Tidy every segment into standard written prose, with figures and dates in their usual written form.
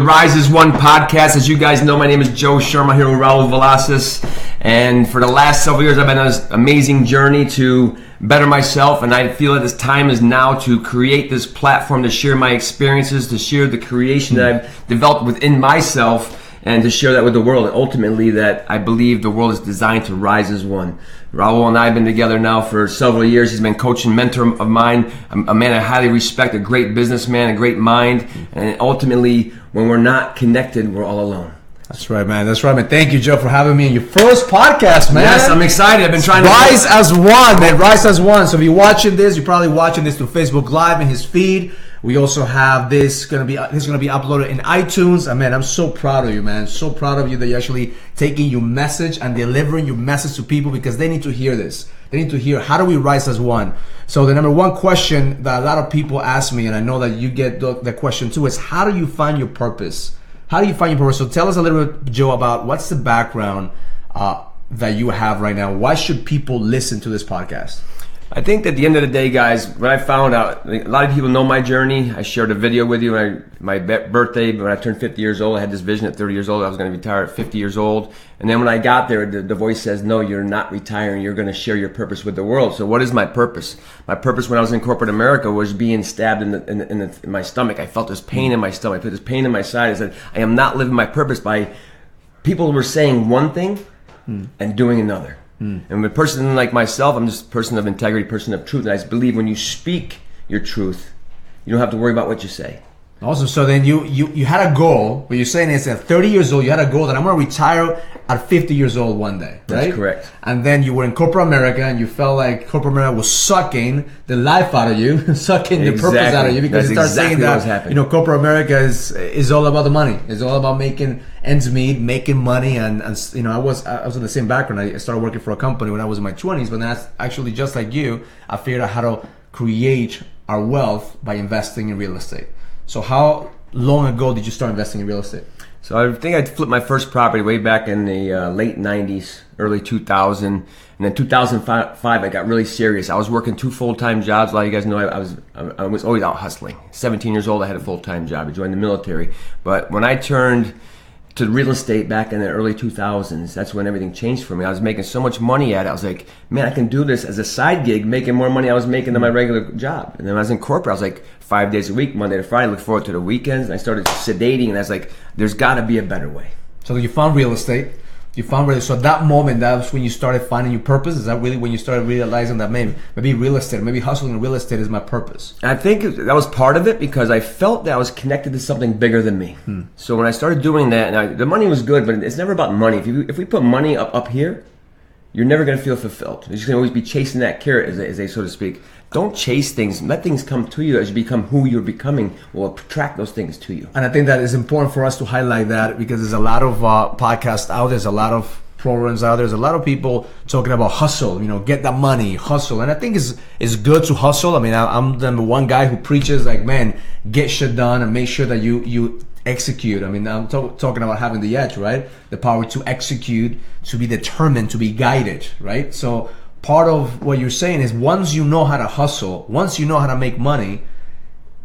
Rise as One podcast. As you guys know, my name is Joe Sherman here with Raul Velasquez, and for the last several years I've been on this amazing journey to better myself, and I feel that this time is now to create this platform to share my experiences, to share the creation that I've developed within myself, and to share that with the world. And ultimately that I believe the world is designed to rise as one. Raul and I have been together now for several years. He's been coach and mentor of mine, a man I highly respect, a great businessman, a great mind, and ultimately when we're not connected, we're all alone. That's right, man. That's right, man. Thank you, Joe, for having me in your first podcast, man. Yes, I'm excited. I've been trying to Rise as One, man. Rise as One. So if you're watching this, you're probably watching this through Facebook Live in his feed. We also have this gonna be uploaded in iTunes. And man, I'm so proud of you, man. So proud of you that you're actually taking your message and delivering your message to people because they need to hear this. They need to hear, how do we rise as one? So the number one question that a lot of people ask me, and I know that you get the question too, is how do you find your purpose? How do you find your purpose? So tell us a little bit, Joe, about what's the background that you have right now. Why should people listen to this podcast? I think at the end of the day, guys, when I found out, a lot of people know my journey. I shared a video with you my birthday, when I turned 50 years old. I had this vision at 30 years old. I was going to retire at 50 years old. And then when I got there, the voice says, no, you're not retiring. You're going to share your purpose with the world. So what is my purpose? My purpose when I was in corporate America was being stabbed in my stomach. I felt this pain in my stomach. I felt this pain in my side. I said, I am not living my purpose by people who were saying one thing and doing another. And a person like myself, I'm just a person of integrity, person of truth. And I believe when you speak your truth, you don't have to worry about what you say. Awesome. So then you had a goal. What you're saying is at 30 years old, you had a goal that I'm going to retire at 50 years old one day, right? That's correct. And then you were in corporate America and you felt like corporate America was sucking the life out of you, sucking the purpose out of you, because you start saying that, corporate America is all about the money. It's all about making ends meet, making money. And I was in the same background. I started working for a company when I was in my 20s, but that's actually just like you. I figured out how to create our wealth by investing in real estate. So how long ago did you start investing in real estate? So I think I flipped my first property way back in the late 90s, early 2000. And then 2005, I got really serious. I was working 2 full-time jobs. A lot of you guys know I was always out hustling. 17 years old, I had a full-time job. I joined the military. But when I turned to real estate back in the early 2000s, that's when everything changed for me. I was making so much money at it. I was like, man, I can do this as a side gig, making more money I was making than my regular job. And then when I was in corporate, I was like 5 days a week, Monday to Friday, look forward to the weekends. And I started sedating, and I was like, there's got to be a better way. So you found real estate. So at that moment, that was when you started finding your purpose? Is that really when you started realizing that maybe real estate, maybe hustling in real estate is my purpose? I think that was part of it because I felt that I was connected to something bigger than me. So when I started doing that, and the money was good, but it's never about money. If we put money up here, you're never going to feel fulfilled. You're just going to always be chasing that carrot, as they so to speak. Don't chase things. Let things come to you. As you become who you're becoming, will attract those things to you. And I think that is important for us to highlight that because there's a lot of podcasts out there. There's a lot of programs out there. There's a lot of people talking about hustle, get that money, hustle. And I think it's good to hustle. I mean, I'm the one guy who preaches like, man, get shit done and make sure that you execute. I mean, I'm talking about having the edge, right? The power to execute, to be determined, to be guided, right? So part of what you're saying is once you know how to hustle, once you know how to make money,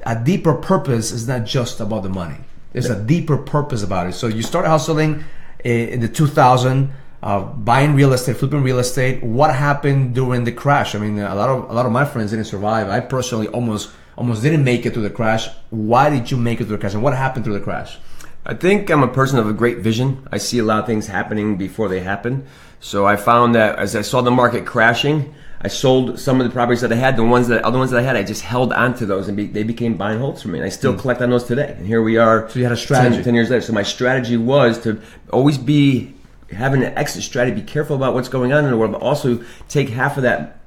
a deeper purpose is not just about the money. There's a deeper purpose about it. So you started hustling in the 2000, buying real estate, flipping real estate. What happened during the crash? I mean, a lot of my friends didn't survive. I personally almost didn't make it through the crash. Why did you make it through the crash? And what happened through the crash? I think I'm a person of a great vision. I see a lot of things happening before they happen. So I found that as I saw the market crashing, I sold some of the properties that I had. The other ones that I had, I just held on to those, and they became buy and holds for me. And I still collect on those today. And here we are. So you had a strategy. 10 years later. So my strategy was to always be having an exit strategy, be careful about what's going on in the world, but also take half of that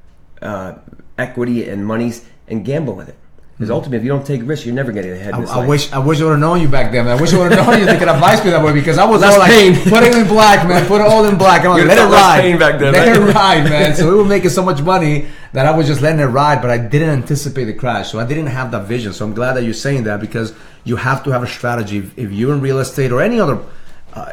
equity and monies and gamble with it. Because ultimately, if you don't take risks, you're never getting ahead in this life. I wish I would have known you back then, man. I wish I would have known you. They could advise me that way because I was all like, put it in black, man. Put it all in black. I'm like, let it ride. Pain back then, let it ride, man. So we were making so much money that I was just letting it ride, but I didn't anticipate the crash. So I didn't have that vision. So I'm glad that you're saying that because you have to have a strategy. If you're in real estate or any other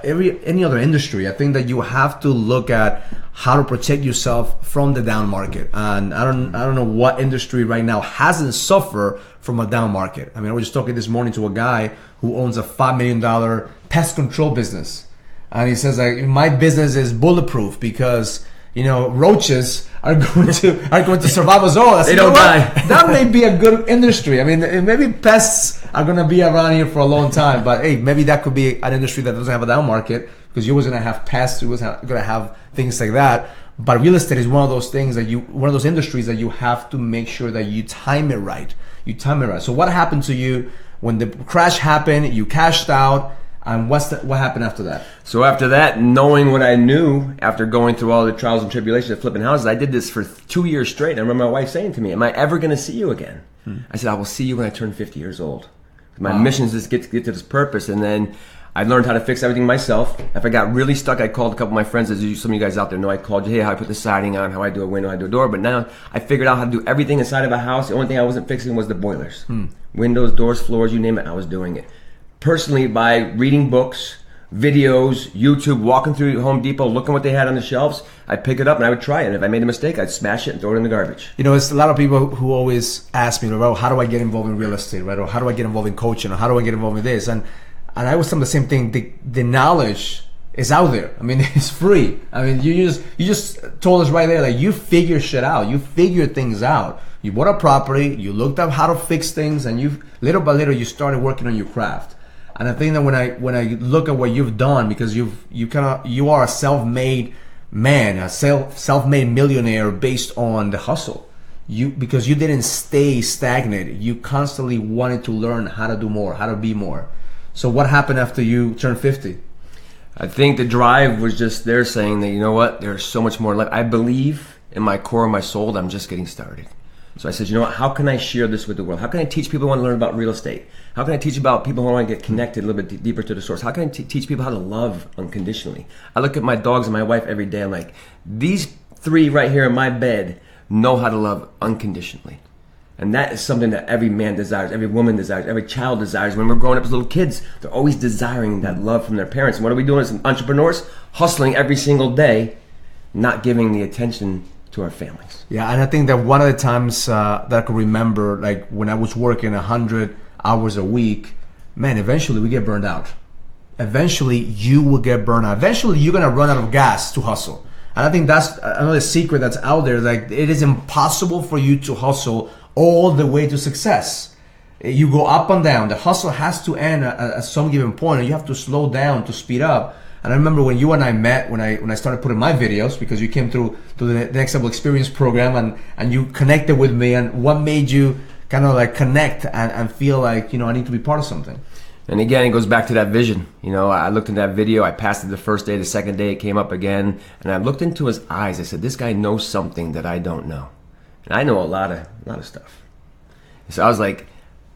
any other industry. I think that you have to look at how to protect yourself from the down market. And I don't know what industry right now hasn't suffered from a down market. I mean, I was just talking this morning to a guy who owns a $5 million pest control business. And he says, like, my business is bulletproof because, you know, roaches are going to survive us all. I said, they don't die. That may be a good industry. I mean, maybe pests are going to be around here for a long time, but hey, maybe that could be an industry that doesn't have a down market because you're always going to have pests, you're always going to have things like that. But real estate is one of those things one of those industries that you have to make sure that you time it right. So what happened to you when the crash happened? You cashed out. And what happened after that? So after that, knowing what I knew, after going through all the trials and tribulations of flipping houses, I did this for 2 years straight. And I remember my wife saying to me, am I ever going to see you again? I said, I will see you when I turn 50 years old. My mission is just get to this purpose. And then I learned how to fix everything myself. If I got really stuck, I called a couple of my friends. As some of you guys out there know, I called you, hey, how I put the siding on, how I do a window, how I do a door. But now I figured out how to do everything inside of a house. The only thing I wasn't fixing was the boilers. Windows, doors, floors, you name it, I was doing it. Personally, by reading books, videos, YouTube, walking through Home Depot, looking what they had on the shelves, I'd pick it up and I would try it. And if I made a mistake, I'd smash it and throw it in the garbage. You know, it's a lot of people who always ask me, well, how do I get involved in real estate, right? Or how do I get involved in coaching? Or how do I get involved in this? And I always tell them the same thing. The knowledge is out there. I mean, it's free. I mean, you just told us right there, like, you figure shit out. You figure things out. You bought a property, you looked up how to fix things, and you little by little you started working on your craft. And I think that when I look at what you've done, because you are a self-made man, a self-made millionaire based on the hustle. Because you didn't stay stagnated. You constantly wanted to learn how to do more, how to be more. So what happened after you turned 50? I think the drive was just there saying that, you know what, there's so much more life. I believe in my core of my soul that I'm just getting started. So I said, you know what, how can I share this with the world? How can I teach people who want to learn about real estate? How can I teach about people who want to get connected a little bit deeper to the source? How can I teach people how to love unconditionally? I look at my dogs and my wife every day. I'm like, these 3 right here in my bed know how to love unconditionally. And that is something that every man desires, every woman desires, every child desires. When we're growing up as little kids, they're always desiring that love from their parents. And what are we doing as entrepreneurs? Hustling every single day, not giving the attention to our families. Yeah, and I think that one of the times that I could remember, like when I was working 100 hours a week, man, eventually we get burned out. Eventually you will get burned out. Eventually you're gonna run out of gas to hustle. And I think that's another secret that's out there. Like, it is impossible for you to hustle all the way to success. You go up and down. The hustle has to end at some given point, and you have to slow down to speed up. And I remember when you and I met, when I started putting my videos, because you came through the Next Level Experience program, and you connected with me. And what made you kind of like connect and feel like, you know, I need to be part of something? And again, it goes back to that vision. You know, I looked in that video, I passed it the first day, the second day it came up again, and I looked into his eyes. I said, this guy knows something that I don't know. And I know a lot of stuff. So I was like,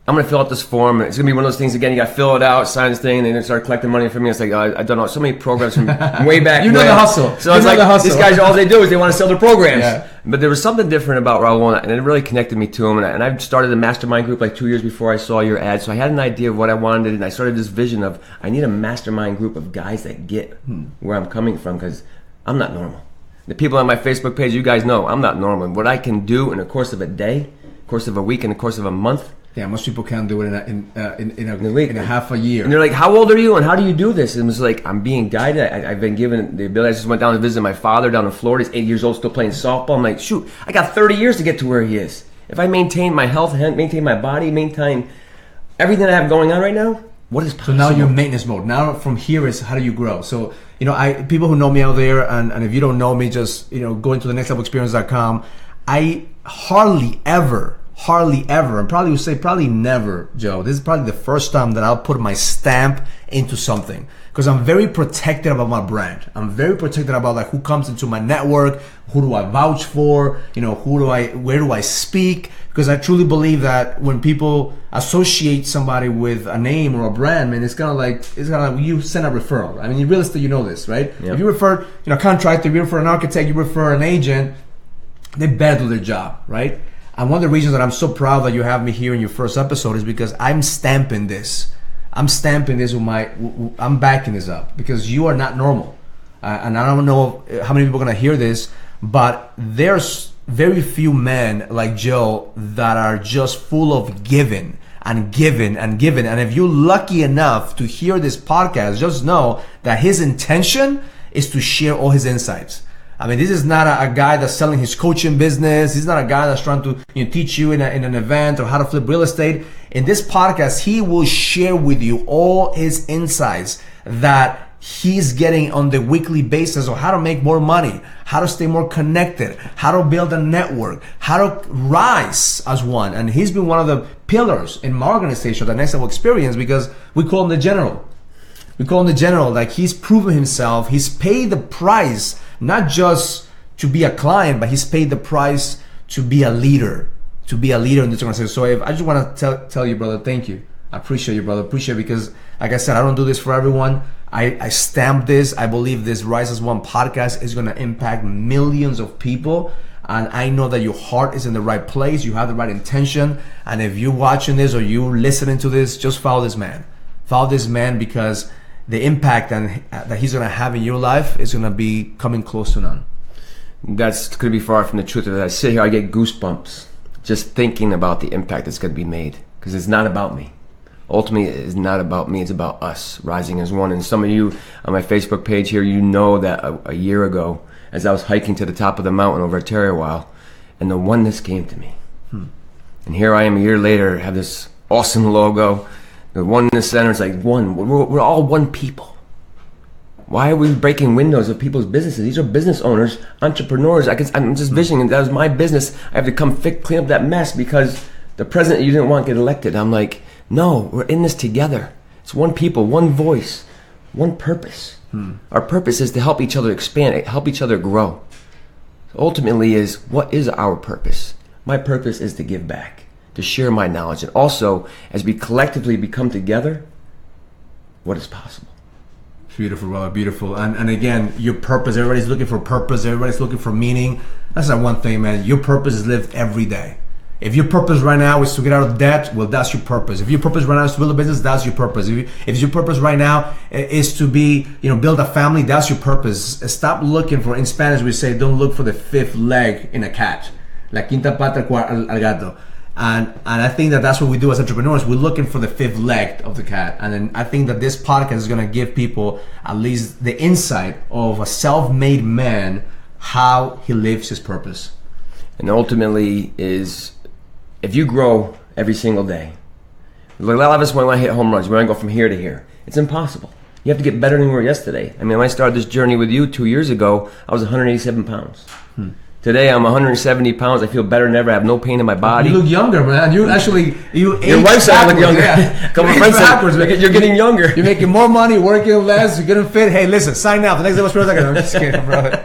I'm going to fill out this form. It's going to be one of those things, again, you got to fill it out, sign this thing, and then they start collecting money from me. It's like, I don't know, so many programs from way back. You know the hustle. So it's like, these guys, all they do is they want to sell their programs. Yeah. But there was something different about Raul, and it really connected me to him. And I started a mastermind group like 2 years before I saw your ad. So I had an idea of what I wanted, and I started this vision of, I need a mastermind group of guys that get where I'm coming from, because I'm not normal. The people on my Facebook page, you guys know, I'm not normal. What I can do in the course of a day, course of a week, in the course of a month. Yeah, most people can't do it in a half a year. And they're like, how old are you and how do you do this? And it's like, I'm being guided. I've been given the ability. I just went down to visit my father down in Florida. He's 8 years old, still playing softball. I'm like, shoot, I got 30 years to get to where he is. If I maintain my health, maintain my body, maintain everything I have going on right now, what is possible? So now you're in maintenance mode. Now from here is how do you grow? So, you know, people who know me out there, and if you don't know me, just, you know, go into the nextlevelexperience.com. I hardly ever, and probably would say probably never, Joe. This is probably the first time that I'll put my stamp into something, because I'm very protected about my brand. I'm very protected about like who comes into my network, who do I vouch for, you know, where do I speak? Because I truly believe that when people associate somebody with a name or a brand, man, it's kind of like you send a referral. I mean, in real estate, you know this, right? Yep. If you refer, you know, a contractor, you refer an architect, you refer an agent, they better do their job, right? And one of the reasons that I'm so proud that you have me here in your first episode is because I'm stamping this. I'm stamping this with I'm backing this up because you are not normal. And I don't know how many people are going to hear this, but there's very few men like Joe that are just full of giving and giving and giving. And if you're lucky enough to hear this podcast, just know that his intention is to share all his insights. I mean, this is not a guy that's selling his coaching business. He's not a guy that's trying to teach you in an event or how to flip real estate. In this podcast, he will share with you all his insights that he's getting on the weekly basis of how to make more money, how to stay more connected, how to build a network, how to rise as one. And he's been one of the pillars in my organization, the Next Level Experience, because we call him the general. We call him the general. Like, he's proven himself. He's paid the price, not just to be a client, but he's paid the price to be a leader, in this organization. So I just want to tell you, brother, thank you. I appreciate you, brother. Appreciate it because, like I said, I don't do this for everyone. I stamp this. I believe this Rise as One podcast is going to impact millions of people. And I know that your heart is in the right place. You have the right intention. And if you're watching this or you're listening to this, just follow this man. Follow this man because the impact that he's going to have in your life is going to be coming close to none. That's going to be far from the truth. As I sit here, I get goosebumps just thinking about the impact that's going to be made because it's not about me. Ultimately, it's not about me. It's about us rising as one. And some of you on my Facebook page here, you know that a year ago, as I was hiking to the top of the mountain over at Terrawile, and the oneness came to me. And here I am a year later, have this awesome logo. The Oneness Center is like one. We're all one people. Why are we breaking windows of people's businesses? These are business owners, entrepreneurs. I'm just visioning. That was my business. I have to come clean up that mess because the president you didn't want get elected. I'm like, no, we're in this together. It's one people, one voice, one purpose. Our purpose is to help each other expand, help each other grow. Ultimately is, what is our purpose? My purpose is to give back, to share my knowledge. And also, as we collectively become together, what is possible? Beautiful, brother, beautiful. And again, your purpose, everybody's looking for purpose, everybody's looking for meaning. That's not one thing, man. Your purpose is lived every day. If your purpose right now is to get out of debt, well, that's your purpose. If your purpose right now is to build a business, that's your purpose. If your purpose right now is to be, build a family, that's your purpose. Stop looking for, in Spanish we say, don't look for the fifth leg in a cat. La quinta pata al gato. And I think that's what we do as entrepreneurs. We're looking for the fifth leg of the cat. And then I think that this podcast is going to give people at least the insight of a self-made man, how he lives his purpose. And ultimately is, if you grow every single day, a lot of us want to hit home runs. We want to go from here to here. It's impossible. You have to get better than you were yesterday. I mean, when I started this journey with you 2 years ago, I was 187 pounds. Today, I'm 170 pounds. I feel better than ever. I have no pain in my body. You look younger, man. You Your wife said I look younger. Yeah. A couple of friends said, you're getting younger. You're making more money, working less, you're getting fit. Hey, listen, sign up. The Next Level Experience. I'm just kidding, brother.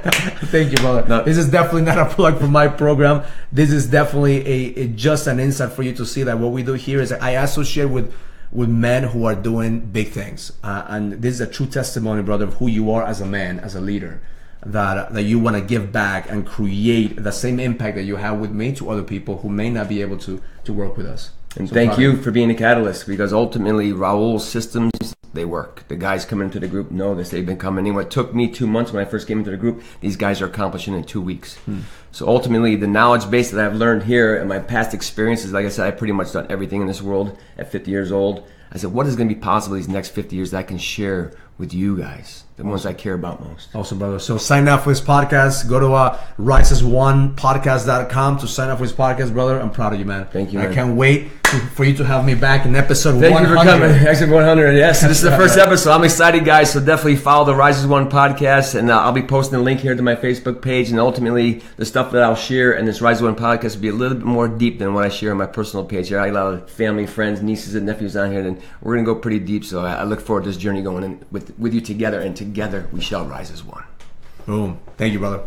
Thank you, brother. No. This is definitely not a plug for my program. This is definitely just an insight for you to see that what we do here is I associate with men who are doing big things. And this is a true testimony, brother, of who you are as a man, as a leader. That you want to give back and create the same impact that you have with me to other people who may not be able to work with us. And so thank you for being a catalyst, because ultimately Raul's systems, they work. The guys coming into the group know this. They've been coming in. What took me 2 months when I first came into the group, these guys are accomplishing in 2 weeks. So ultimately, the knowledge base that I've learned here and my past experiences, like I said, I've pretty much done everything in this world at 50 years old. I said, what is going to be possible these next 50 years that I can share with you guys, the ones I care about most? Awesome, brother. So sign up for his podcast. Go to risesonepodcast.com to sign up for his podcast, brother. I'm proud of you, man. Thank you, man. I can't wait for you to have me back in episode 100. Thank you for coming. Episode 100, yes. This is the first episode. I'm excited, guys. So definitely follow the Rise as One podcast. And I'll be posting a link here to my Facebook page. And ultimately, the stuff that I'll share in this Rise as One podcast will be a little bit more deep than what I share on my personal page here. I got a lot of family, friends, nieces, and nephews on here. And we're going to go pretty deep. So I look forward to this journey going in with you together. And together we shall rise as one. Boom. Thank you, brother.